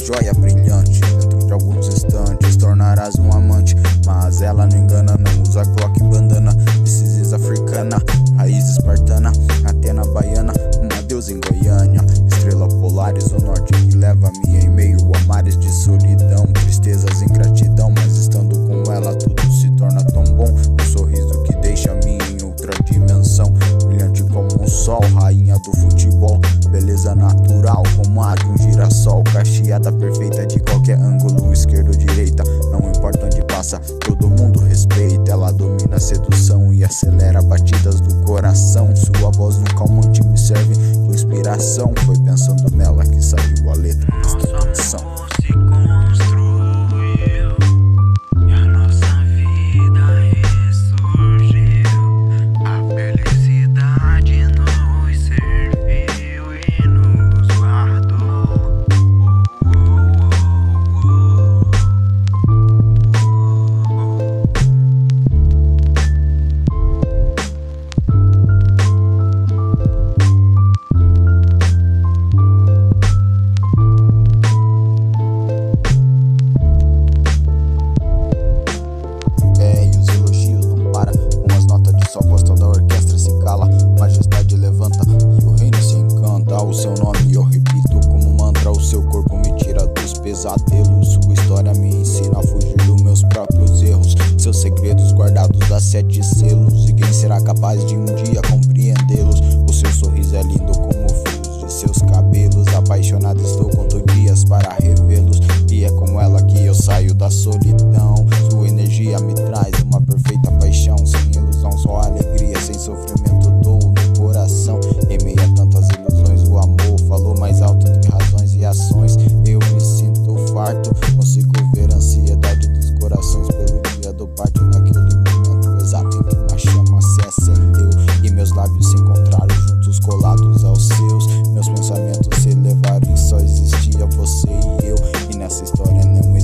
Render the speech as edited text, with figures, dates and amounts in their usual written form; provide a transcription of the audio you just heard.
joia brilhante. Dentro de alguns instantes tornarás um amante, mas ela não engana, não usa Glock e bandana. Precisas africana, raiz espartana, Atena baiana, uma deusa em Goiânia. Estrela polares do norte que leva-me em meio a mares de solidão, tristezas, ingratidão, mas estando com ela tudo se torna tão bom. Um sorriso que deixa-me em outra dimensão, brilhante como um sol, rainha do futebol. Beleza natural como a de um girassol, cacheada perfeita de qualquer ângulo, esquerda ou direita, não importa onde passa, todo mundo respeita. Ela domina a sedução e acelera batidas do coração. Sua voz no calmante me serve de inspiração. Foi pensando nela que saiu a letra desta canção. Majestade levanta e o reino se encanta. O seu nome eu repito como mantra, o seu corpo me tira dos pesadelos. Sua história me ensina a fugir dos meus próprios erros, seus segredos guardados a 7 selos. E quem será capaz de um dia compreendê-los? O seu sorriso é lindo como fios de seus cabelos. Apaixonado estou, conto dias para revê-los. E é com ela que eu saio da solidão. Sua energia me traz uma perfeita paixão, sem ilusão, só alegria, sem sofrimento dou no coração. Em meio a tantas ilusões o amor falou mais alto de razões e ações. Eu me sinto farto, consigo ver a ansiedade dos corações pelo dia do parto. Naquele momento exato em que uma chama se acendeu e meus lábios se encontraram juntos colados aos seus. Meus pensamentos se elevaram e só existia você e eu. E nessa história não